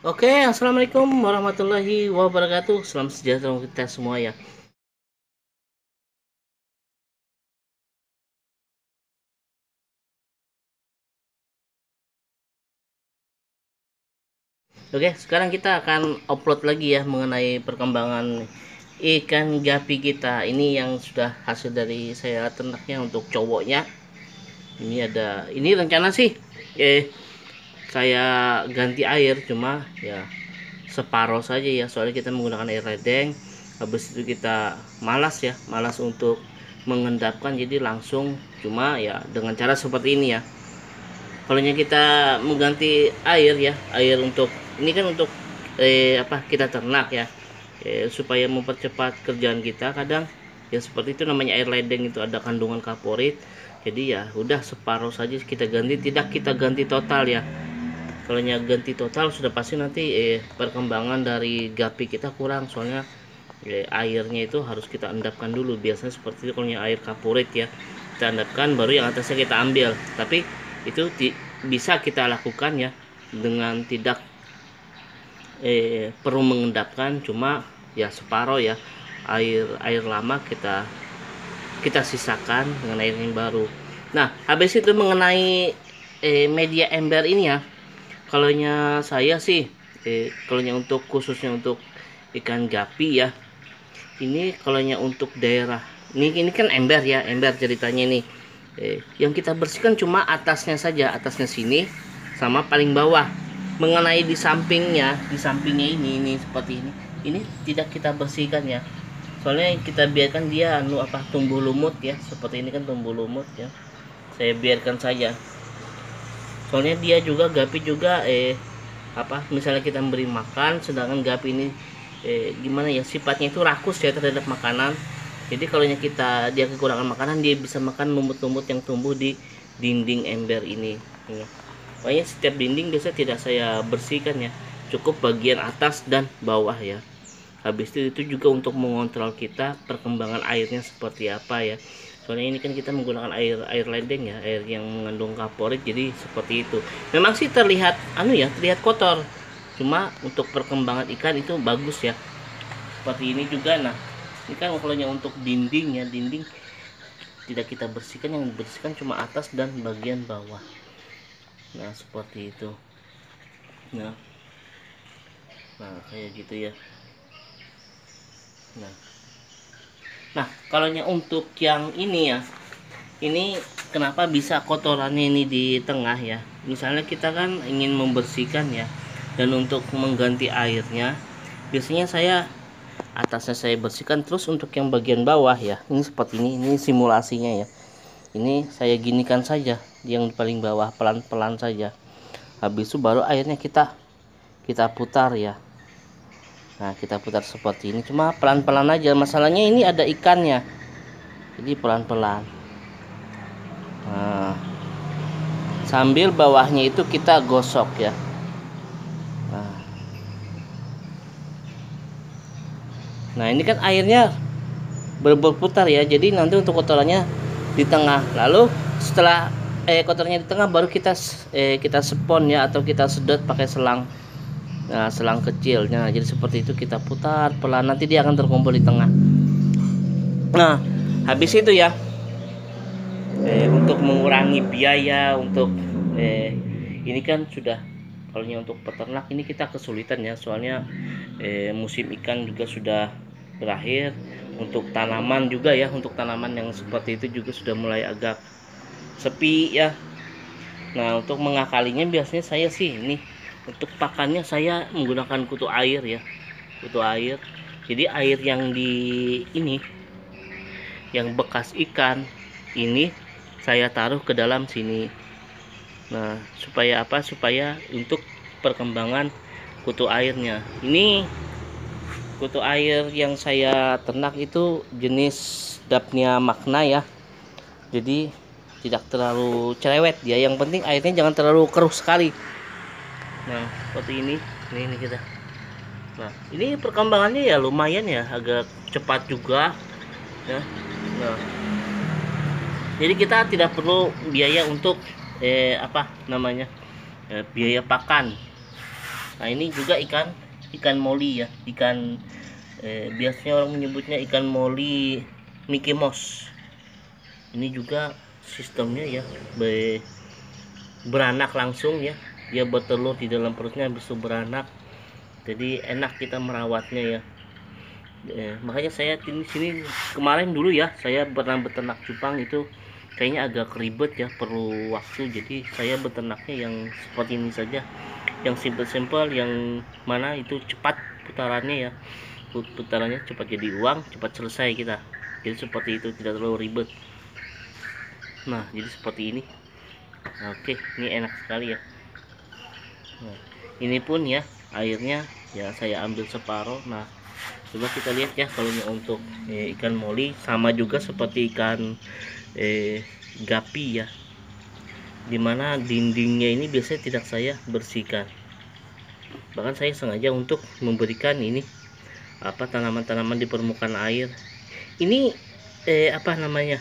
Oke, assalamualaikum warahmatullahi wabarakatuh. Salam sejahtera untuk kita semua ya. Oke, sekarang kita akan upload lagi ya mengenai perkembangan ikan gapi kita. Ini yang sudah hasil dari saya ternaknya untuk cowoknya. Ini rencana sih saya ganti air, cuma ya separuh saja ya, soalnya kita menggunakan air ledeng. Habis itu kita malas untuk mengendapkan, jadi langsung cuma ya dengan cara seperti ini ya. Kalau kita mengganti air ya, air untuk ini kan untuk kita ternak ya, supaya mempercepat kerjaan kita. Kadang ya seperti itu, namanya air ledeng itu ada kandungan kaporit. Jadi ya udah separuh saja kita ganti, tidak kita ganti total ya. Kalau ganti total sudah pasti nanti perkembangan dari gapi kita kurang, soalnya airnya itu harus kita endapkan dulu. Biasanya seperti itu kalau air kaporit ya, kita endapkan baru yang atasnya kita ambil. Tapi itu bisa kita lakukan ya dengan tidak perlu mengendapkan, cuma ya separuh ya, air lama kita sisakan dengan air yang baru. Nah, habis itu mengenai media ember ini ya, kalau saya sih kalau untuk khususnya untuk ikan gapi ya, ini kalau untuk daerah ini kan ember ya, ember ceritanya ini yang kita bersihkan cuma atasnya saja, atasnya sini sama paling bawah. Mengenai di sampingnya ini seperti ini tidak kita bersihkan ya, soalnya kita biarkan dia tumbuh lumut ya. Seperti ini kan tumbuh lumut ya, saya biarkan saja. Soalnya dia juga gapi juga misalnya kita beri makan, sedangkan gapi ini gimana ya, sifatnya itu rakus ya terhadap makanan. Jadi kalau dia kekurangan makanan, dia bisa makan lumut-lumut yang tumbuh di dinding ember ini ya. Makanya setiap dinding biasa tidak saya bersihkan ya, cukup bagian atas dan bawah ya. Habis itu juga untuk mengontrol kita perkembangan airnya seperti apa ya, soalnya ini kan kita menggunakan air ledeng ya, air yang mengandung kaporit. Jadi seperti itu. Memang sih terlihat terlihat kotor, cuma untuk perkembangan ikan itu bagus ya. Seperti ini juga. Nah, ini kan kalau untuk dinding ya, dinding tidak kita bersihkan, yang dibersihkan cuma atas dan bagian bawah. Nah, seperti itu. Nah, kayak gitu ya. Nah, kalau untuk yang ini ya, ini kenapa bisa kotorannya ini di tengah ya? Misalnya kita kan ingin membersihkan ya, dan untuk mengganti airnya, biasanya saya atasnya saya bersihkan, terus untuk yang bagian bawah ya, ini seperti ini simulasinya ya. Ini saya ginikan saja, yang paling bawah pelan-pelan saja. Habis itu baru airnya kita putar ya. Nah, kita putar seperti ini, cuma pelan-pelan aja. Masalahnya ini ada ikannya, jadi pelan-pelan. Nah, sambil bawahnya itu kita gosok ya. Nah, ini kan airnya berputar ya, jadi nanti untuk kotorannya di tengah. Lalu setelah kotornya di tengah, baru kita spon ya, atau kita sedot pakai selang. Nah, selang kecil. Nah, jadi seperti itu kita putar pelan, nanti dia akan terkumpul di tengah. Nah, habis itu ya, untuk mengurangi biaya untuk ini kan sudah, kalau untuk peternak ini kita kesulitan ya, soalnya musim ikan juga sudah berakhir. Untuk tanaman juga ya, untuk tanaman yang seperti itu juga sudah mulai agak sepi ya. Nah, untuk mengakalinya biasanya saya sih ini, untuk pakannya saya menggunakan kutu air ya, kutu air. Jadi air yang ini, yang bekas ikan ini, saya taruh ke dalam sini. Nah, supaya supaya untuk perkembangan kutu airnya. Ini kutu air yang saya ternak itu jenis Daphnia magna ya, jadi tidak terlalu cerewet ya, yang penting airnya jangan terlalu keruh sekali. Nah, seperti ini kita. Nah, ini perkembangannya ya lumayan ya, agak cepat juga ya. Nah, jadi kita tidak perlu biaya untuk biaya pakan. Nah ini juga ikan moli ya, ikan biasanya orang menyebutnya ikan moli Mickey Mouse. Ini juga sistemnya ya, beranak langsung ya, dia bertelur di dalam perutnya habis itu beranak, jadi enak kita merawatnya ya. Makanya saya di sini kemarin dulu ya, saya pernah beternak cupang itu kayaknya agak ribet ya, perlu waktu, jadi saya beternaknya yang seperti ini saja, yang simple-simple, yang mana itu cepat putarannya ya, putarannya cepat jadi uang, cepat selesai kita, jadi seperti itu, tidak terlalu ribet. Nah jadi seperti ini. Oke, ini enak sekali ya. Nah, ini pun ya airnya ya saya ambil separuh. Nah coba kita lihat ya, kalau untuk ikan moli sama juga seperti ikan gapi ya, dimana dindingnya ini biasanya tidak saya bersihkan, bahkan saya sengaja untuk memberikan ini tanaman-tanaman di permukaan air ini. Apa namanya,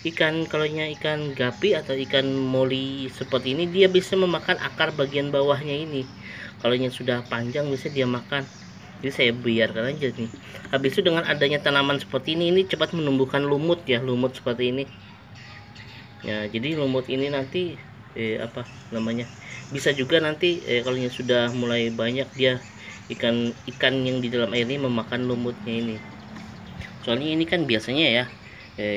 ikan, kalau ikan gapi atau ikan moli seperti ini, dia bisa memakan akar bagian bawahnya ini. Kalau sudah panjang bisa dia makan, jadi saya biarkan aja nih. Habis itu dengan adanya tanaman seperti ini cepat menumbuhkan lumut ya, lumut seperti ini ya. Jadi lumut ini nanti apa namanya, bisa juga nanti kalau sudah mulai banyak dia ikan yang di dalam air ini memakan lumutnya ini. Soalnya ini kan biasanya ya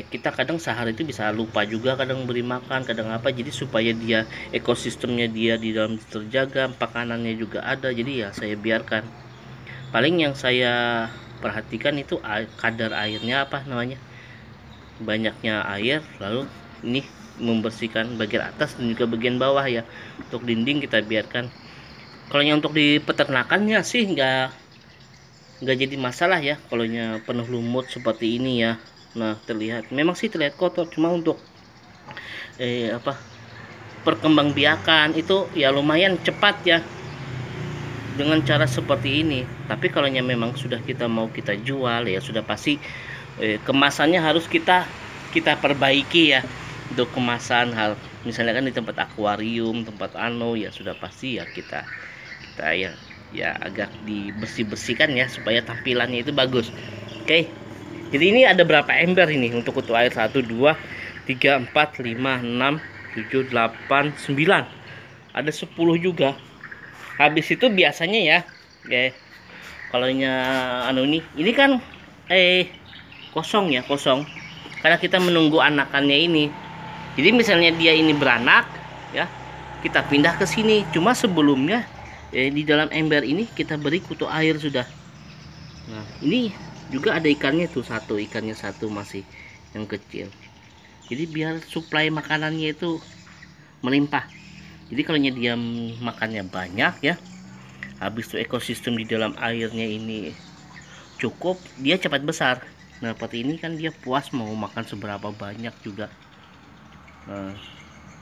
kita kadang sehari itu bisa lupa juga, kadang beri makan, kadang apa, jadi supaya dia ekosistemnya dia di dalam terjaga, makanannya juga ada, jadi ya saya biarkan. Paling yang saya perhatikan itu kadar airnya, apa namanya, banyaknya air, lalu ini membersihkan bagian atas dan juga bagian bawah ya. Untuk dinding kita biarkan. Kalau untuk di peternakannya sih nggak jadi masalah ya, kalau penuh lumut seperti ini ya. Nah terlihat, memang sih terlihat kotor, cuma untuk perkembangbiakan itu ya lumayan cepat ya dengan cara seperti ini. Tapi kalau memang sudah kita mau kita jual ya, sudah pasti kemasannya harus kita perbaiki ya. Untuk kemasan, hal misalnya kan di tempat akuarium, tempat ya sudah pasti ya kita ya agak dibersihkan ya, supaya tampilannya itu bagus. Oke, jadi ini ada berapa ember ini untuk kutu air? 1 2 3 4 5 6 7 8 9, ada 10 juga. Habis itu biasanya ya kalau ini kan kosong ya, kosong karena kita menunggu anakannya ini. Jadi misalnya dia ini beranak ya, kita pindah ke sini. Cuma sebelumnya di dalam ember ini kita beri kutu air sudah. Nah ini juga ada ikannya tuh, ikannya satu masih yang kecil, jadi biar suplai makanannya itu melimpah. Jadi kalau dia makannya banyak ya, habis itu ekosistem di dalam airnya ini cukup, dia cepat besar. Nah seperti ini kan dia puas mau makan seberapa banyak juga. Nah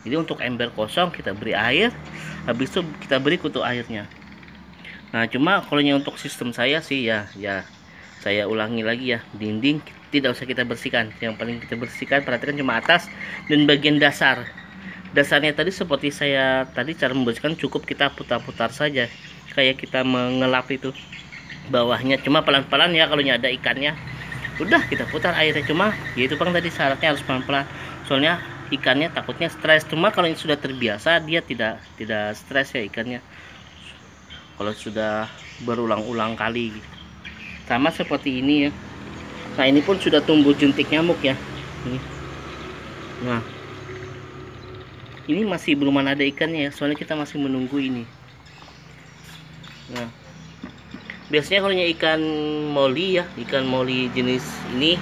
jadi untuk ember kosong kita beri air, habis itu kita beri kutu airnya. Nah cuma kalau untuk sistem saya sih ya saya ulangi lagi ya, dinding tidak usah kita bersihkan. Yang paling kita bersihkan, perhatikan cuma atas dan bagian dasar. Dasarnya tadi seperti saya tadi, cara membersihkan cukup kita putar-putar saja, kayak kita mengelap itu. Bawahnya cuma pelan-pelan ya, kalau ada ikannya udah kita putar airnya. Cuma yaitu Bang tadi syaratnya harus pelan-pelan, soalnya ikannya takutnya stres. Cuma kalau ini sudah terbiasa, dia tidak stres ya ikannya, kalau sudah berulang-ulang kali. Sama seperti ini ya. Nah ini pun sudah tumbuh jentik nyamuk ya ini. Nah ini masih belum ada ikannya ya, soalnya kita masih menunggu ini. Nah biasanya kalau ikan moli ya, ikan moli jenis ini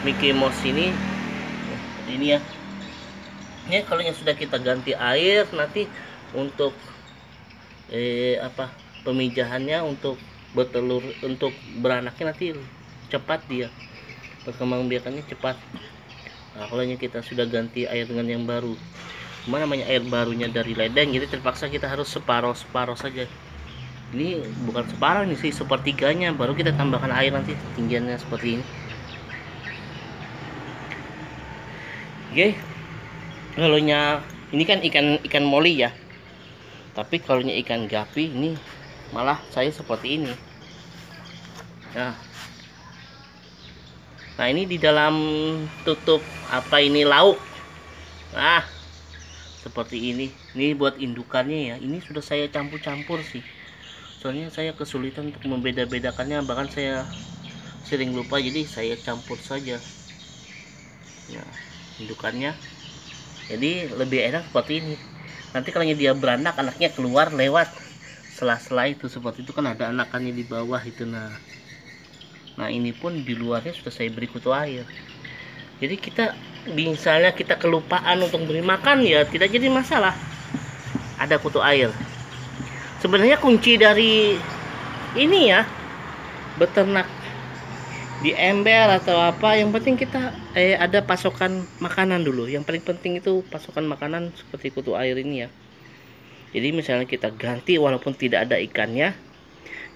Mickey Mouse ini ya, ini kalau sudah kita ganti air nanti untuk pemijahannya, untuk bertelur, untuk beranaknya nanti cepat, dia perkembangbiakannya cepat. Nah kalau kita sudah ganti air dengan yang baru, namanya air barunya dari ledeng, jadi terpaksa kita harus separuh saja. Ini bukan separuh, ini sih sepertiganya, baru kita tambahkan air nanti tinggiannya seperti ini. Oke, kalau ini kan ikan moli ya, tapi kalau ikan gapi ini malah saya seperti ini. Nah ini di dalam tutup apa ini lauk. Nah seperti ini buat indukannya ya. Ini sudah saya campur-campur sih, soalnya saya kesulitan untuk membeda-bedakannya, bahkan saya sering lupa, jadi saya campur saja. Nah indukannya jadi lebih enak seperti ini. Nanti kalau dia beranak, anaknya keluar lewat sela-sela itu, seperti itu kan ada anakannya di bawah itu. Nah ini pun di luarnya sudah saya beri kutu air. Jadi misalnya kita kelupaan untuk beri makan ya tidak jadi masalah, ada kutu air. Sebenarnya kunci dari ini ya, beternak di ember atau apa, yang penting kita ada pasokan makanan dulu. Yang paling penting itu pasokan makanan seperti kutu air ini ya. Jadi misalnya kita ganti walaupun tidak ada ikannya,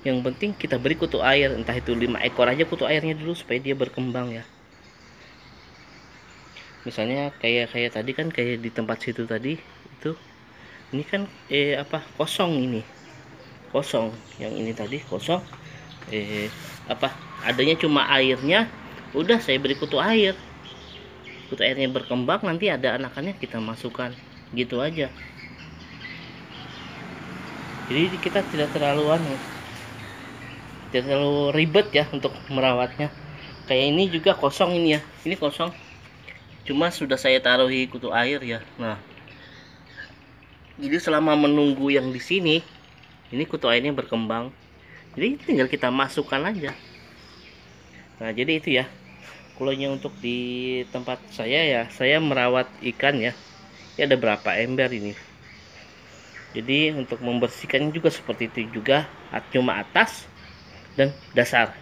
yang penting kita beri kutu air, entah itu 5 ekor aja kutu airnya dulu supaya dia berkembang ya. Misalnya kayak tadi kan, kayak di tempat situ tadi itu, ini kan kosong, ini kosong, yang ini tadi kosong, adanya cuma airnya. Udah saya beri kutu airnya berkembang, nanti ada anakannya kita masukkan, gitu aja. Jadi kita tidak terlalu ribet ya untuk merawatnya. Kayak ini juga kosong, ini ya, ini kosong, cuma sudah saya taruhi kutu air ya. Nah jadi selama menunggu yang di sini, ini kutu airnya berkembang, jadi tinggal kita masukkan aja. Nah jadi itu ya, kalau untuk di tempat saya ya, saya merawat ikan ya. Ini ada berapa ember ini. Jadi untuk membersihkannya juga seperti itu juga, cuma atas dan dasar.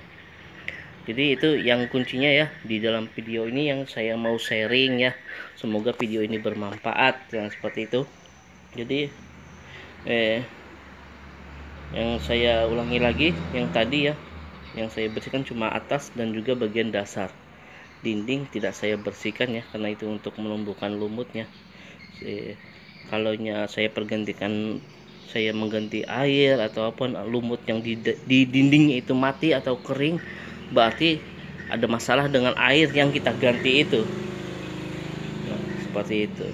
Jadi itu yang kuncinya ya di dalam video ini yang saya mau sharing ya. Semoga video ini bermanfaat, yang seperti itu. Jadi yang saya ulangi lagi, yang tadi ya, yang saya bersihkan cuma atas dan juga bagian dasar. Dinding tidak saya bersihkan ya, karena itu untuk menumbuhkan lumutnya. Kalau saya mengganti air atau apa, lumut yang di dindingnya itu mati atau kering, berarti ada masalah dengan air yang kita ganti itu. Nah, seperti itu.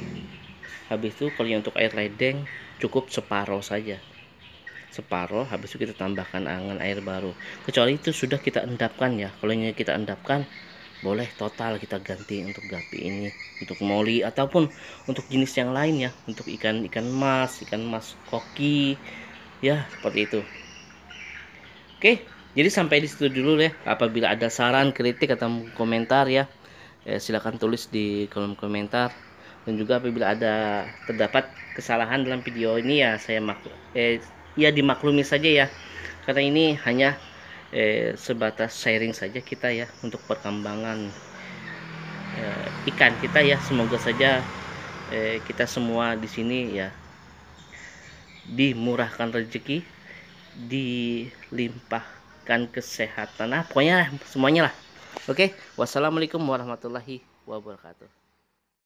Habis itu kalau untuk air ledeng cukup separuh saja, separuh. Habis itu kita tambahkan angan air baru, kecuali itu sudah kita endapkan ya. Kalau kita endapkan, boleh total kita ganti untuk gapi ini, untuk moli ataupun untuk jenis yang lain ya, untuk ikan mas koki ya, seperti itu. Oke, jadi sampai di situ dulu ya. Apabila ada saran, kritik atau komentar ya, silakan tulis di kolom komentar. Dan juga apabila ada terdapat kesalahan dalam video ini ya, saya dimaklumi saja ya, karena ini hanya sebatas sharing saja kita ya, untuk perkembangan ikan kita ya. Semoga saja kita semua di sini ya dimurahkan rezeki, dilimpahkan kesehatan, pokoknya semuanya lah. Oke, wassalamualaikum warahmatullahi wabarakatuh.